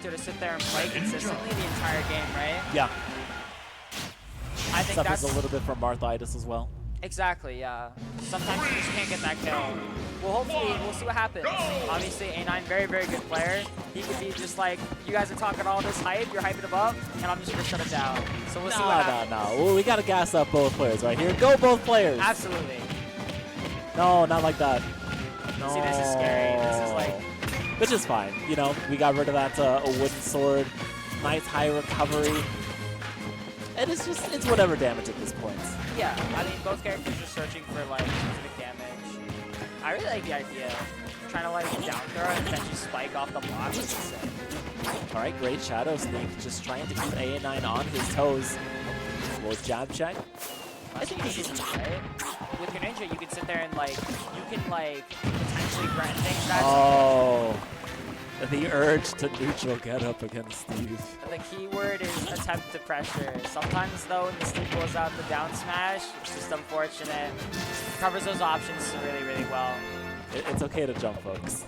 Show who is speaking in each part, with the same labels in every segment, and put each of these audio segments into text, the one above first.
Speaker 1: to sit there and play consistently the entire game, right?
Speaker 2: Yeah.
Speaker 1: I think
Speaker 2: Suffers
Speaker 1: that's
Speaker 2: a little bit from arthritis as well.
Speaker 1: exactly, yeah. Sometimes you just can't get that kill. Well, hopefully, we'll see what happens. Obviously, A9, very, very good player. He could be just like, you guys are talking all this hype, you're hyping him up, and I'm just going to shut it down. So we'll see what happens.
Speaker 2: No. Well, we got to gas up both players right here. Go both players.
Speaker 1: Absolutely.
Speaker 2: No, not like that. No.
Speaker 1: See, this is scary. This is like...
Speaker 2: Which is fine. You know, we got rid of that wooden sword. Nice high recovery. And it's just, it's whatever damage at this point.
Speaker 1: Yeah, I mean, both characters are searching for, like, specific damage. I really like the idea. Trying to, like, down throw and potentially spike off the block.
Speaker 2: All right, great Shadow Sneak. Just trying to keep A9 on his toes. Little jab check.
Speaker 1: I think this is right. With Greninja, you can sit there and, like, you can, like, potentially grant things. That's
Speaker 2: oh. The urge to neutral get up against Steve.
Speaker 1: the key word is attempt to pressure. Sometimes, though, when the Steve pulls out the down smash, it's just unfortunate. Covers those options really, really well.
Speaker 2: It's okay to jump, folks.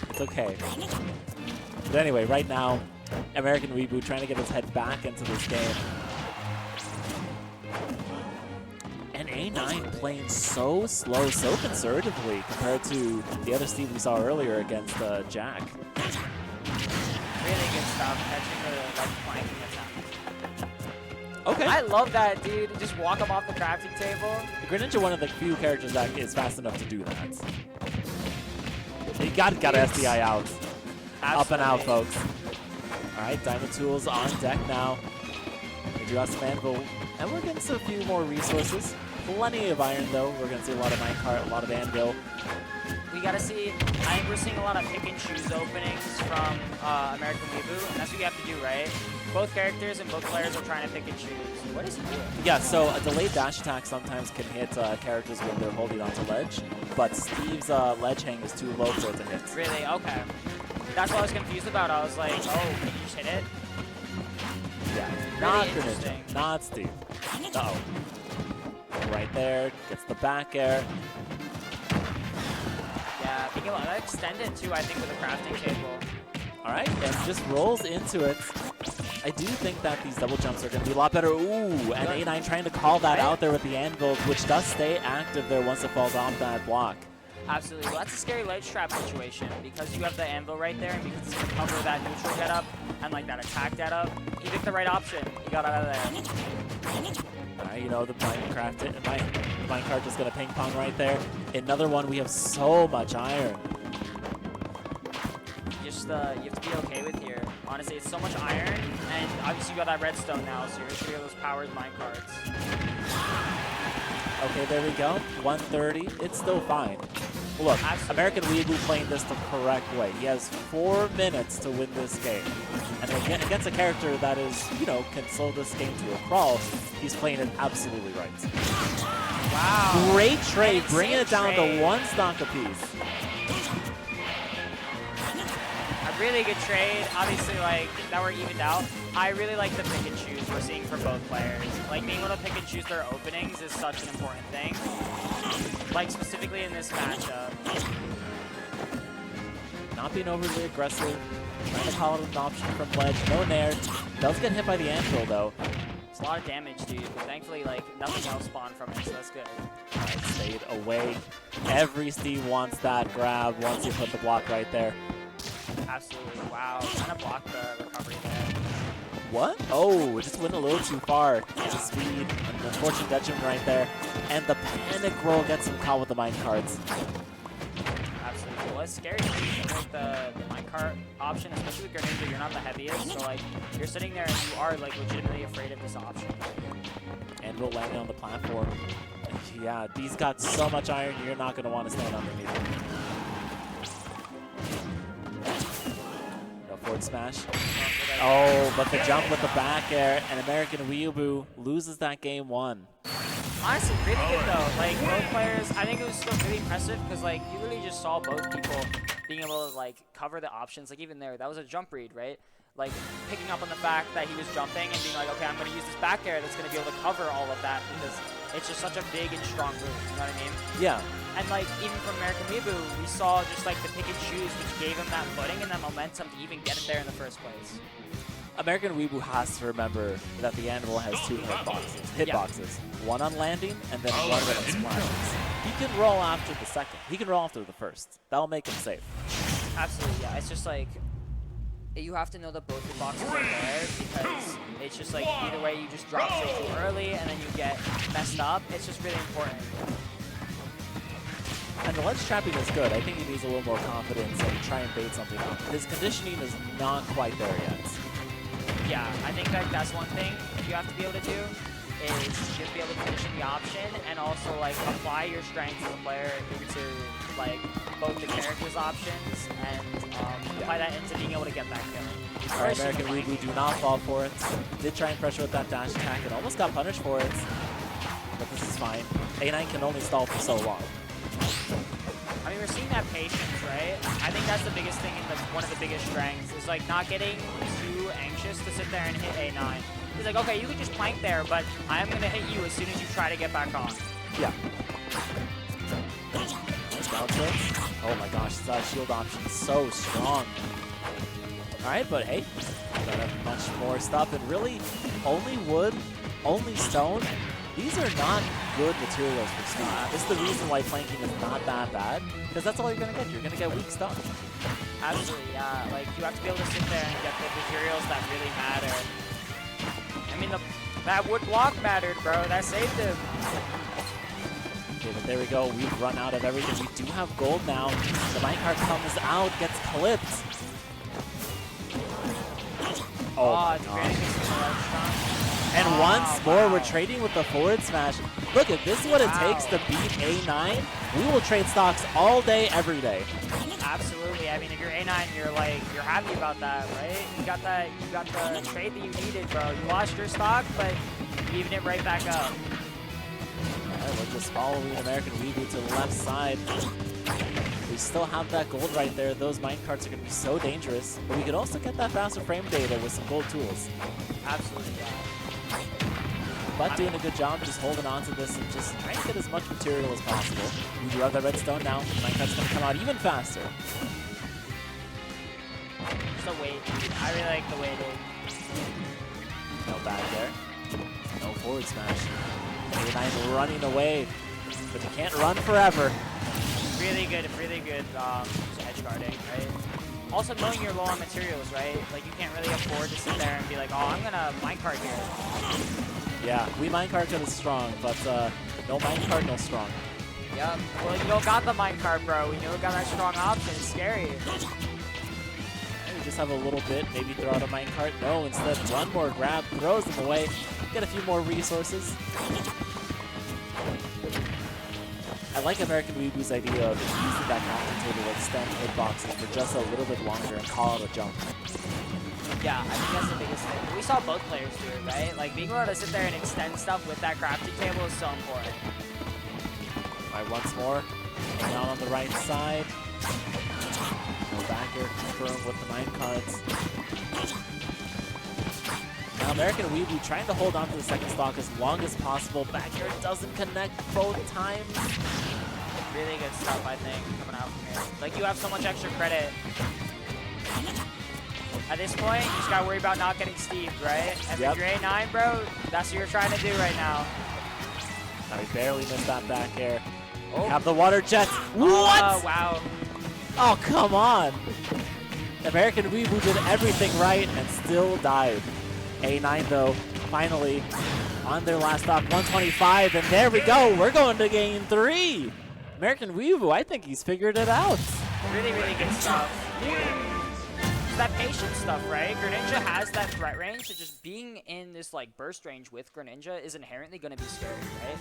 Speaker 2: It's okay. But anyway, right now, AmericanWeeaboo trying to get his head back into this game. And A9 playing so slow, so conservatively compared to the other Steve we saw earlier against Jack.
Speaker 1: Really good stuff, catching the like flanking attack.
Speaker 2: Okay.
Speaker 1: I love that, dude. Just walk him off the crafting table.
Speaker 2: Greninja, one of the few characters that is fast enough to do that. You got SDI out.
Speaker 1: Absolutely.
Speaker 2: Up and out, folks. All right, Diamond Tools on deck now. We do have some anvil, and we're getting a few more resources. Plenty of iron, though. We're going to see a lot of minecart, a lot of anvil.
Speaker 1: We got to see, I think we're seeing a lot of pick and choose openings from AmericanWeeaboo, and that's what you have to do, right? Both characters and both players are trying to pick and choose. What is he doing?
Speaker 2: Yeah, so a delayed dash attack sometimes can hit characters when they're holding onto ledge, but Steve's ledge hang is too low for it to hit.
Speaker 1: Really? Okay. That's what I was confused about. I was like, oh, can you just hit it?
Speaker 2: Yeah,
Speaker 1: Really
Speaker 2: not
Speaker 1: interesting.
Speaker 2: Greninja, not Steve. Uh-oh. Right there, gets the back air.
Speaker 1: Yeah, I think it'll extend it too, I think, with a crafting table.
Speaker 2: All right, and just rolls into it. I do think that these double jumps are going to be a lot better. Ooh, and A9 trying to call that out there with the anvil, which does stay active there once it falls off that block.
Speaker 1: Absolutely. Well, that's a scary ledge trap situation because you have the anvil right there, and because it's going to cover that neutral get up and like that attack get up, he picked the right option. He got out of there.
Speaker 2: All right, you know, the minecart just going to ping pong right there. Another one, we have so much iron.
Speaker 1: Just, you have to be okay with here. Honestly, it's so much iron, and obviously you got that redstone now, so you're sure those powers minecarts.
Speaker 2: Okay, there we go. 130. It's still fine. Look, AmericanWeeaboo playing this the correct way. He has 4 minutes to win this game. And against a character that is, you know, can slow this game to a crawl, he's playing it absolutely right.
Speaker 1: Wow.
Speaker 2: Great trade, bringing it down to 1 stock apiece.
Speaker 1: A really good trade. Obviously, like, that we're evened out. I really like the pick and choose we're seeing for both players. Like, being able to pick and choose their openings is such an important thing. Like, specifically in this matchup.
Speaker 2: Not being overly aggressive. Trying to call it an option from ledge. No nair. Does get hit by the anvil, though.
Speaker 1: It's a lot of damage, dude. But thankfully, like, nothing else spawned from it, so that's good.
Speaker 2: All right, stayed away. Every Steve wants that grab once you put the block right there.
Speaker 1: Absolutely. Wow. Trying to block the recovery there.
Speaker 2: What? Oh, it just went a little too far. It's a speed. An unfortunate detriment right there. And the panic roll gets him caught with the minecarts.
Speaker 1: Absolutely. Well, it's scary. Like the minecart option, especially with Greninja, you're not the heaviest, so like you're sitting there and you are like legitimately afraid of this option.
Speaker 2: And we'll land on the platform. Yeah, these got so much iron, you're not going to want to stand underneath it. No forward smash. Oh, but the jump with the back air, and AmericanWeeaboo loses that game 1.
Speaker 1: Honestly, really good though. Like both players, I think it was still really impressive because like you literally just saw both people being able to like cover the options. Like even there, that was a jump read, right? Like picking up on the fact that he was jumping and being like, okay, I'm going to use this back air that's going to be able to cover all of that because it's just such a big and strong move. You know what I mean?
Speaker 2: Yeah.
Speaker 1: And like even from AmericanWeeaboo, we saw just like the pick and choose, which gave him that footing and that momentum to even get it there in the first place.
Speaker 2: AmericanWeeaboo has to remember that the animal has two hitboxes. One on landing and then one when it splashes. He can roll after the second. He can roll after the first. That'll make him safe.
Speaker 1: Absolutely, yeah. It's just like you have to know that both your boxes are there because it's just like either way you just drop straight too early and then you get messed up. It's just really important.
Speaker 2: And the ledge trapping is good. I think he needs a little more confidence and try and bait something up. His conditioning is not quite there yet.
Speaker 1: Yeah, I think like that's one thing you have to be able to do is just be able to condition the option and also like apply your strengths as a player into like both the character's options and apply that into being able to get that kill.
Speaker 2: All right, AmericanWeeaboo, do not fall for it. Did try and pressure with that dash attack and almost got punished for it. But this is fine. A9 can only stall for so long.
Speaker 1: I mean, we're seeing that patience, right? I think that's the biggest thing and one of the biggest strengths is like not getting too anxious to sit there and hit A9. He's like, okay, you can just plank there, but I am going to hit you as soon as you try to get back on.
Speaker 2: Yeah. Nice down tilt. Oh my gosh, that shield option is so strong. All right, but hey, got a much more stuff. And really, only wood, only stone. These are not good materials for speed. This is the reason why planking is not that bad, because that's all you're going to get. You're going to get weak stuff.
Speaker 1: Absolutely, yeah. Like, you have to be able to sit there and get the materials that really matter. I mean, that wood block mattered, bro. That saved him.
Speaker 2: Okay, but there we go. We've run out of everything. We do have gold now. The minecart comes out, gets clipped. Oh my gosh. And once more, we're trading with the forward smash. Look, if this is what it takes to beat A9, we will trade stocks all day, every day.
Speaker 1: Absolutely. I mean, if you're A9, you're like, you're happy about that, right? You got the trade that you needed, bro. You lost your stock, but you evened it right back up.
Speaker 2: Alright, we're just following AmericanWeeaboo to the left side. We still have that gold right there. Those minecarts are going to be so dangerous. But we could also get that faster frame data with some gold tools.
Speaker 1: Absolutely, yeah.
Speaker 2: But doing a good job just holding on to this and just trying to get as much material as possible. We do have that redstone now. Minecart's going to come out even faster.
Speaker 1: Just the weight. I really like the weighting.
Speaker 2: No back there. No forward smash. A9 running away. But you can't run forever.
Speaker 1: Really good just edge guarding, right? Also knowing you're low on materials, right? Like you can't really afford to sit there and be like, oh, I'm gonna minecart here.
Speaker 2: Yeah, we minecart is strong, but no minecart, no strong.
Speaker 1: Yep. Well, you don't got the minecart, bro. We know we got that strong option. It's scary.
Speaker 2: And we just have a little bit, maybe throw out a minecart. No, instead one more grab, throws them away. Get a few more resources. I like AmericanWeeaboo's idea of using that crafting table to extend hitboxes for just a little bit longer and call it a jump.
Speaker 1: Yeah, I think that's the biggest thing. We saw both players do it, right? Like, being able to sit there and extend stuff with that crafting table is so important.
Speaker 2: All right, once more. Down on the right side. No backer, confirmed with the minecarts. Now AmericanWeeaboo trying to hold on to the second stock as long as possible. Back here doesn't connect both times.
Speaker 1: Really good stuff, I think, coming out from here. Like, you have so much extra credit. At this point, you just gotta worry about not getting Steved, right? And if you're A9, bro, that's what you're trying to do right now.
Speaker 2: Now he barely missed that back air. Oh. We have the water jets. What?
Speaker 1: Oh, wow.
Speaker 2: Oh, come on. AmericanWeeaboo did everything right and still died. A9, though, finally on their last stock, 125, and there we go. We're going to game 3. AmericanWeeaboo, I think he's figured it out.
Speaker 1: Really, really good stuff. That patience stuff, right? Greninja has that threat range, so just being in this like burst range with Greninja is inherently going to be scary, right?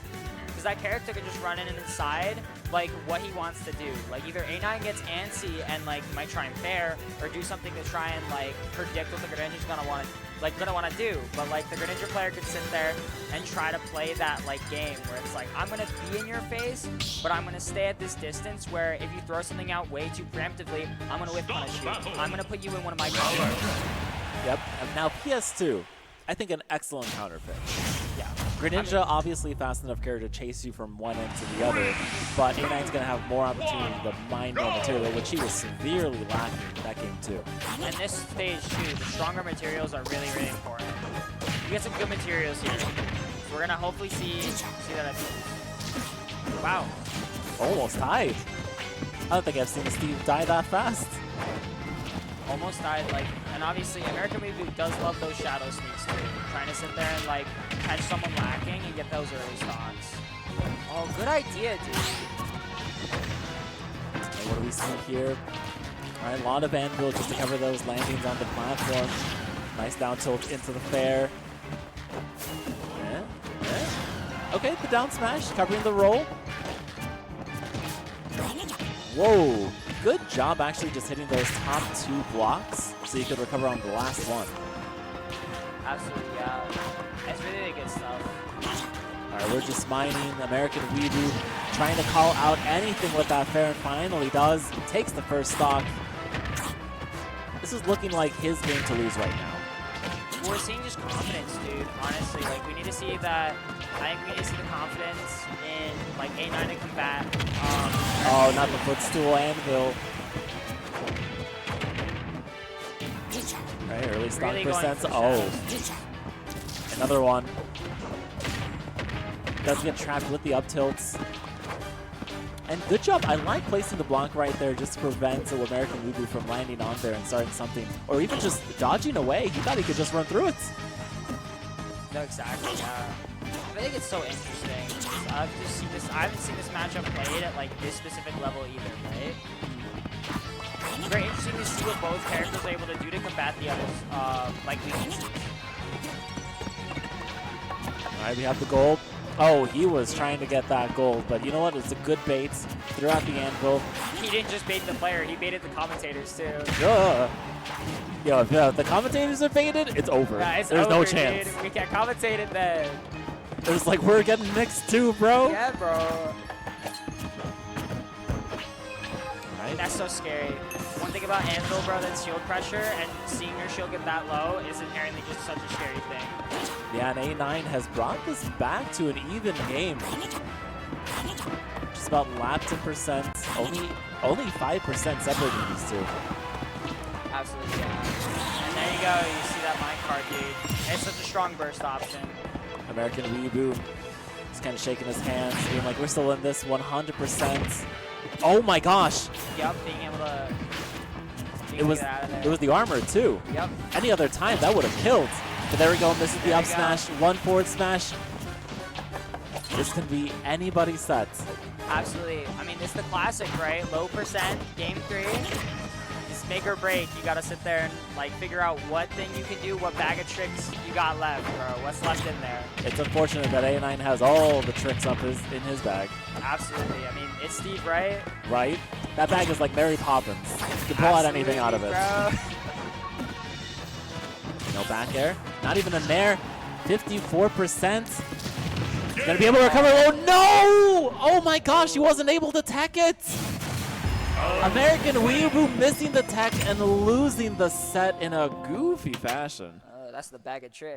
Speaker 1: Because that character can just run in and decide like what he wants to do. Like either A9 gets antsy and like might try and fair, or do something to try and like predict what the Greninja's gonna want to do. But like the Greninja player could sit there and try to play that like game where it's like I'm gonna be in your face, but I'm gonna stay at this distance where if you throw something out way too preemptively, I'm gonna whip punish you. I'm gonna put you in one of my combos.
Speaker 2: Yep. And now PS2, I think an excellent counter pick.
Speaker 1: Yeah.
Speaker 2: Greninja obviously fast enough character to chase you from one end to the other, but A9's going to have more opportunity to mine more material, which he was severely lacking in that game too.
Speaker 1: And this stage too, the stronger materials are really, really important. You get some good materials here. So we're going to hopefully see that at the... Wow.
Speaker 2: Almost died. I don't think I've seen Steve die that fast.
Speaker 1: Almost died, like, and obviously AmericanWeeaboo does love those shadow sneaks too. Trying to sit there and like catch someone lacking and get those early stocks. Oh, good idea, dude.
Speaker 2: Okay, what do we see here? All right, a lot of anvil just to cover those landings on the platform. Nice down tilt into the fair. Yeah, yeah. Okay, the down smash covering the roll. Whoa. Good job actually just hitting those top 2 blocks so you could recover on the last one.
Speaker 1: Absolutely, yeah. That's really, really good stuff.
Speaker 2: All right, we're just mining. AmericanWeeaboo trying to call out anything with that fair and finally does. Takes the first stock. This is looking like his game to lose right now.
Speaker 1: We're seeing just confidence, dude. Honestly, like we need to see that. I think we need to see the confidence in like A9 to combat.
Speaker 2: Oh, not the footstool anvil. Right, early stock
Speaker 1: Really
Speaker 2: percents. Oh, another one. Does get trapped with the up tilts. And good job. I like placing the block right there just to prevent AmericanWeeaboo from landing on there and starting something, or even just dodging away. He thought he could just run through it.
Speaker 1: No, exactly. Yeah. I think it's so interesting. I've just seen this. I haven't seen this matchup played at like this specific level either, right? It's very interesting to see what both characters are able to do to combat the others, like weaknesses.
Speaker 2: All right, we have the gold. Oh, he was trying to get that gold, but you know what? It's a good bait. Threw out the anvil.
Speaker 1: He didn't just bait the player, he baited the commentators too.
Speaker 2: Yo, if the commentators are baited, it's over.
Speaker 1: Yeah, it's
Speaker 2: There's
Speaker 1: over,
Speaker 2: no chance.
Speaker 1: Dude. We can't commentate it then.
Speaker 2: It was like, we're getting mixed too, bro.
Speaker 1: Yeah, bro.
Speaker 2: Right.
Speaker 1: That's so scary. One thing about Anvil, bro, that's shield pressure, and seeing your shield get that low is inherently just such a scary thing.
Speaker 2: Yeah, and A9 has brought this back to an even game. Just about lapped in percent. Only 5% separating these two.
Speaker 1: Absolutely, yeah. And there you go. You see that minecart, dude. And it's such a strong burst option.
Speaker 2: AmericanWeeaboo is kind of shaking his hands, being like, we're still in this 100%. Oh my gosh.
Speaker 1: Yep, being able to
Speaker 2: It was the armor too.
Speaker 1: Yep.
Speaker 2: Any other time, that would have killed. But there we go, misses the up smash, one forward smash. This can be anybody's set.
Speaker 1: Absolutely. I mean, it's the classic, right? Low percent, game 3. It's make or break. You got to sit there and like figure out what thing you can do, what bag of tricks you got left, bro. What's left in there.
Speaker 2: It's unfortunate that A9 has all the tricks up in his bag.
Speaker 1: Absolutely. I mean, it's Steve, right?
Speaker 2: Right? That bag is like Mary Poppins. You can pull out anything out of it.
Speaker 1: Bro.
Speaker 2: No back air. Not even a nair. 54%. Gonna be able to recover. Oh no! Oh my gosh, he wasn't able to tech it! AmericanWeeaboo missing the tech and losing the set in a goofy fashion.
Speaker 1: That's the bag of tricks.